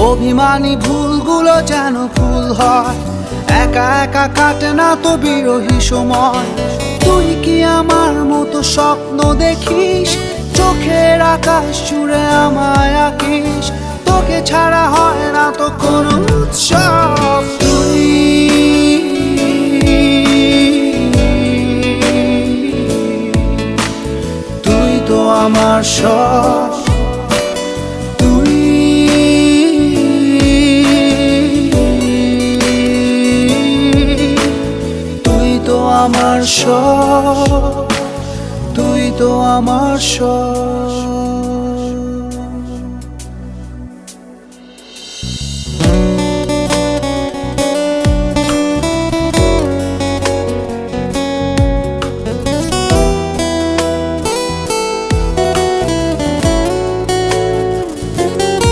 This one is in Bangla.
অভিমানী ভুলগুলো যেন ভুল হয়, একা একা কাটে না তো বিরহী সময়। তুই কি আমার মতো স্বপ্ন দেখিস, চোখের আকাশ জুড়ে আমায় আঁকিস? তোকে ছাড়া হয় না তো কোনো উৎসব। তুই তো আমার সব, আমার সব, তুই তো আমার সব।